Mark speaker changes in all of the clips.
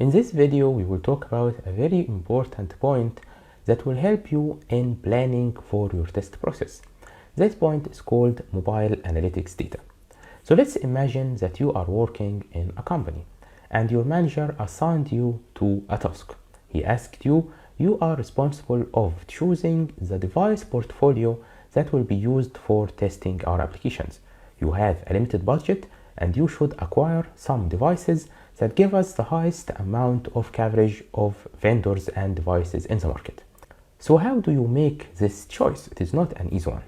Speaker 1: In this video, we will talk about a very important point that will help you in planning for your test process. This point is called mobile analytics data. So let's imagine that you are working in a company and your manager assigned you to a task. He asked you, you are responsible of choosing the device portfolio that will be used for testing our applications. You have a limited budget and you should acquire some devices that give us the highest amount of coverage of vendors and devices in the market. So how do you make this choice? It is not an easy one.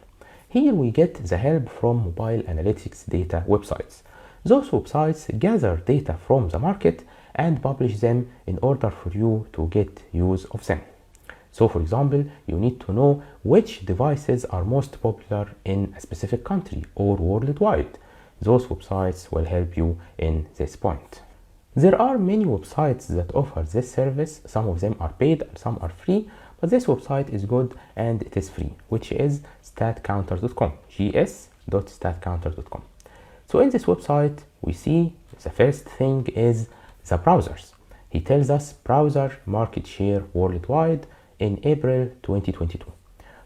Speaker 1: Here we get the help from mobile analytics data websites. Those websites gather data from the market and publish them in order for you to get use of them. So for example, you need to know which devices are most popular in a specific country or worldwide. Those websites will help you in this point. There are many websites that offer this service. Some of them are paid and some are free, but this website is good and it is free, which is statcounter.com, gs.statcounter.com. So in this website, we see the first thing is the browsers. He tells us browser market share worldwide in April 2022.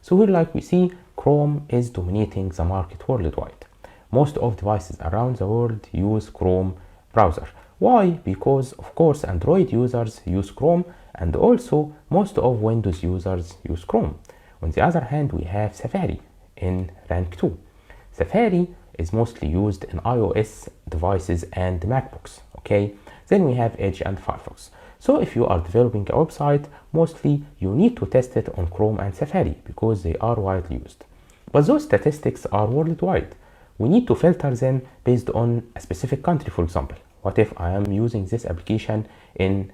Speaker 1: So here, like we see, Chrome is dominating the market worldwide. Most of devices around the world use Chrome browser. Why? Because of course Android users use Chrome and also most of Windows users use Chrome. On the other hand, we have Safari in rank 2. Safari is mostly used in iOS devices and MacBooks, okay? Then we have Edge and Firefox. So if you are developing a website, mostly you need to test it on Chrome and Safari because they are widely used. But those statistics are worldwide. We need to filter them based on a specific country, for example. What if I am using this application in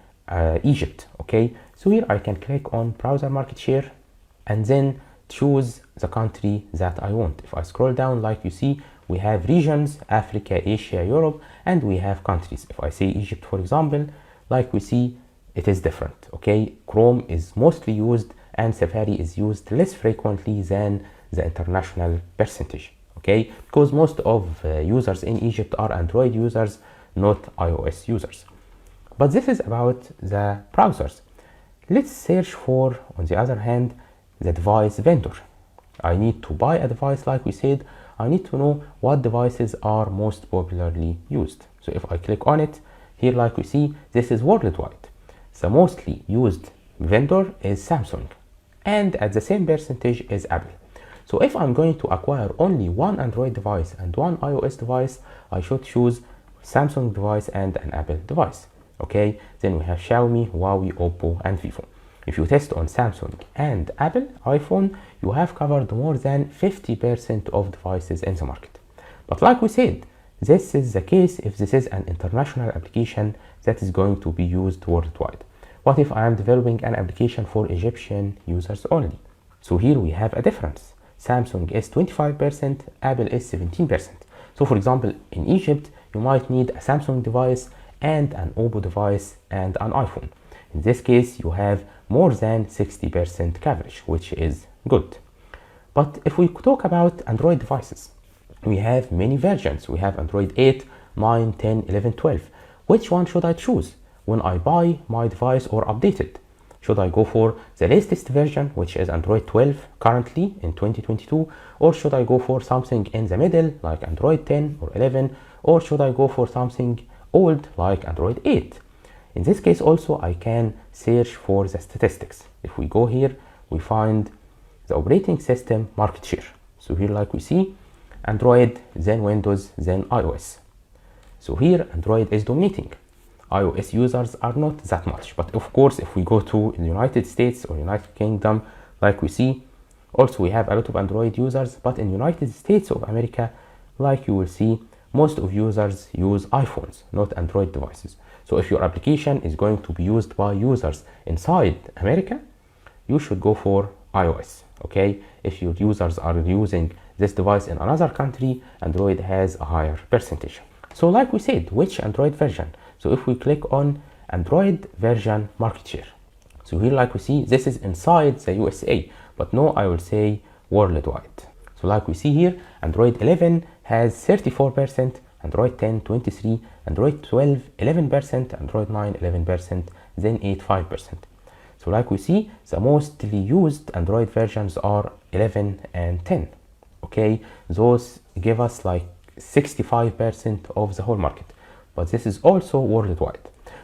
Speaker 1: Egypt, okay? So here I can click on browser market share and then choose the country that I want. If I scroll down, like you see, we have regions, Africa, Asia, Europe, and we have countries. If I say Egypt, for example, like we see, it is different, okay? Chrome is mostly used and Safari is used less frequently than the international percentage, okay? Because most of users in Egypt are Android users, not iOS users. But this is about the browsers. Let's search for, on the other hand, the device vendor. I need to buy a device, like we said. I need to know what devices are most popularly used. So if I click on it, here like we see, this is worldwide. The mostly used vendor is Samsung, and at the same percentage is Apple. So if I'm going to acquire only one Android device and one iOS device, I should choose Samsung device and an Apple device, okay? Then we have Xiaomi, Huawei, Oppo, and Vivo. If you test on Samsung and Apple iPhone, you have covered more than 50% of devices in the market. But like we said, this is the case if this is an international application that is going to be used worldwide. What if I am developing an application for Egyptian users only? So here we have a difference. Samsung is 25%, Apple is 17%. So for example, in Egypt, you might need a Samsung device and an Oppo device and an iPhone. In this case, you have more than 60% coverage, which is good. But if we talk about Android devices, we have many versions. We have Android 8, 9, 10, 11, 12. Which one should I choose when I buy my device or update it? Should I go for the latest version, which is Android 12 currently in 2022? Or should I go for something in the middle, like Android 10 or 11? Or should I go for something old, like Android 8? In this case also, I can search for the statistics. If we go here, we find the operating system market share. So here, like we see, Android, then Windows, then iOS. So here, Android is dominating. iOS users are not that much, but of course if we go to the United States or United Kingdom, like we see, also we have a lot of Android users, but in United States of America, like you will see, most of users use iPhones, not Android devices. So if your application is going to be used by users inside America, you should go for iOS, okay? If your users are using this device in another country, Android has a higher percentage. So like we said, which Android version? So if we click on Android version market share, so here like we see, this is inside the USA, but no, I will say worldwide. So like we see here, Android 11 has 34%, Android 10 23, Android 12, 11%, Android 9, 11%, then 8, 5%. So like we see, the mostly used Android versions are 11 and 10. Okay, those give us like 65% of the whole market, but this is also worldwide.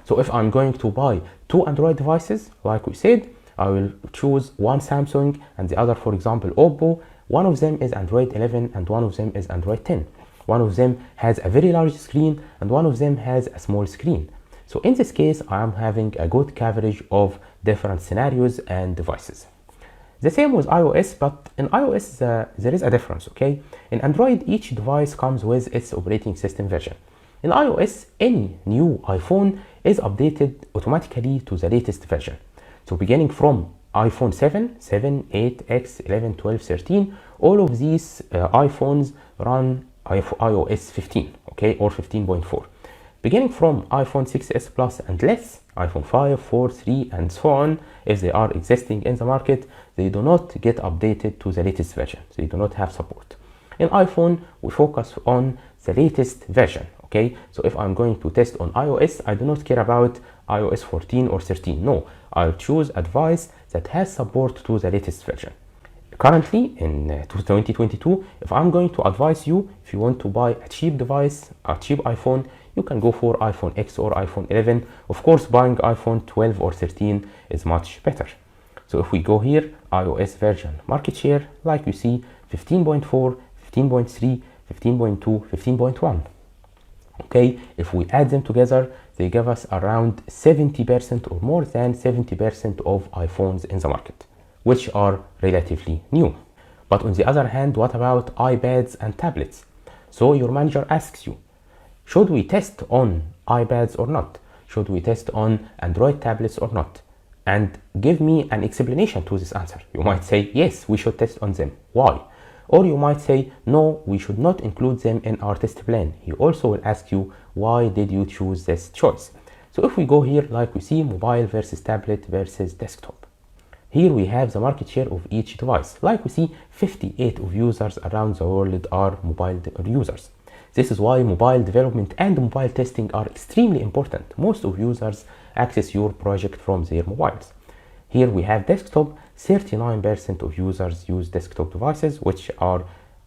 Speaker 1: So if I'm going to buy two Android devices, like we said, I will choose one Samsung and the other, for example, Oppo. One of them is Android 11 and one of them is Android 10. One of them has a very large screen and one of them has a small screen. So in this case, I am having a good coverage of different scenarios and devices. The same with iOS, but in iOS there is a difference, okay? In Android, each device comes with its operating system version. In iOS, any new iPhone is updated automatically to the latest version. So beginning from iPhone 7, 7, 8, X, 11, 12, 13, all of these iPhones run iOS 15, okay, or 15.4. Beginning from iPhone 6s Plus and less, iPhone 5, 4, 3, and so on, if they are existing in the market, they do not get updated to the latest version. They do not have support. In iPhone, we focus on the latest version, okay? So if I'm going to test on iOS, I do not care about iOS 14 or 13. No, I'll choose a device that has support to the latest version. Currently, in 2022, if I'm going to advise you, if you want to buy a cheap device, a cheap iPhone, you can go for iPhone X or iPhone 11. Of course, buying iPhone 12 or 13 is much better. So if we go here, iOS version market share, like you see, 15.4, 15.3, 15.2, 15.1. Okay, if we add them together, they give us around 70% or more than 70% of iPhones in the market, which are relatively new. But on the other hand, what about iPads and tablets? So your manager asks you, should we test on iPads or not? Should we test on Android tablets or not? And give me an explanation to this answer. You might say, yes, we should test on them. Why? Or you might say, no, we should not include them in our test plan. He also will ask you, why did you choose this choice? So if we go here, like we see, mobile versus tablet versus desktop. Here we have the market share of each device. Like we see, 58% of users around the world are mobile users. This is why mobile development and mobile testing are extremely important. Most of users access your project from their mobiles. Here we have desktop. 39% of users use desktop devices, which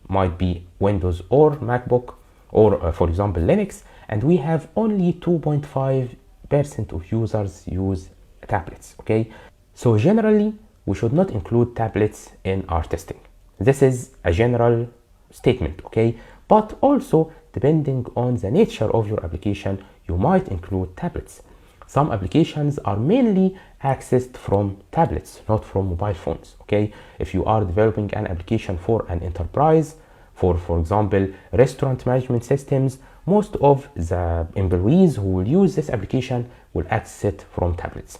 Speaker 1: might be Windows or MacBook, or for example Linux, and we have only 2.5% of users use tablets. Okay, so generally we should not include tablets in our testing. This is a general statement, okay? But also, depending on the nature of your application, you might include tablets. Some applications are mainly accessed from tablets, not from mobile phones, okay? If you are developing an application for an enterprise, for example, restaurant management systems, most of the employees who will use this application will access it from tablets.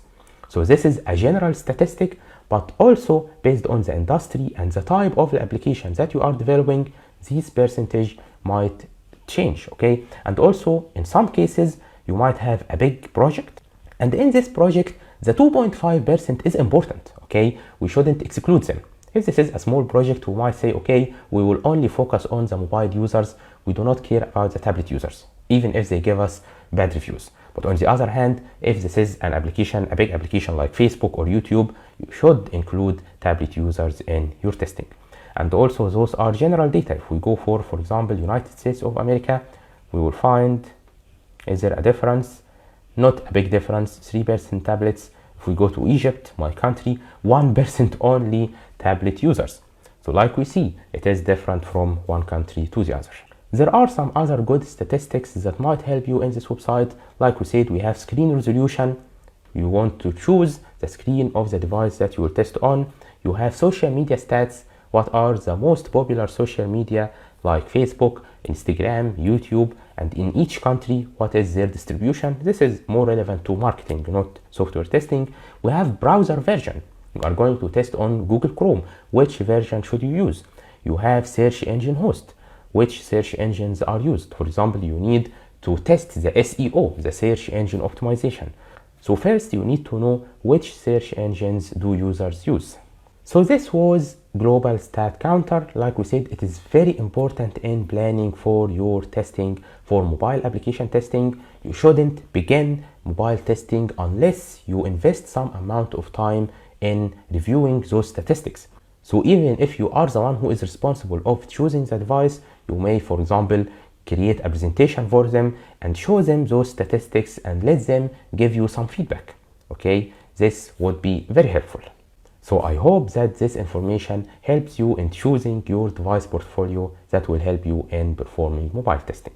Speaker 1: So this is a general statistic, but also based on the industry and the type of the application that you are developing, this percentage might change, okay? And also, in some cases, you might have a big project, and in this project, the 2.5% is important, okay? We shouldn't exclude them. If this is a small project, we might say, okay, we will only focus on the mobile users. We do not care about the tablet users, even if they give us bad reviews. But on the other hand, if this is an application, a big application like Facebook or YouTube, you should include tablet users in your testing. And also, those are general data. If we go for example, United States of America, we will find, is there a difference? Not a big difference, 3% tablets. If we go to Egypt, my country, 1% only tablet users. So like we see, it is different from one country to the other. There are some other good statistics that might help you in this website. Like we said, we have screen resolution. You want to choose the screen of the device that you will test on. You have social media stats. What are the most popular social media like Facebook, Instagram, YouTube, and in each country, what is their distribution? This is more relevant to marketing, not software testing. We have browser version. You are going to test on Google Chrome. Which version should you use? You have search engine host. Which search engines are used? For example, you need to test the SEO, the search engine optimization. So first, you need to know which search engines do users use. So this was global stat counter. Like we said, it is very important in planning for your testing. For mobile application testing, you shouldn't begin mobile testing unless you invest some amount of time in reviewing those statistics. So even if you are the one who is responsible of choosing the device, you may, for example, create a presentation for them and show them those statistics and let them give you some feedback. Okay, this would be very helpful. So I hope that this information helps you in choosing your device portfolio that will help you in performing mobile testing.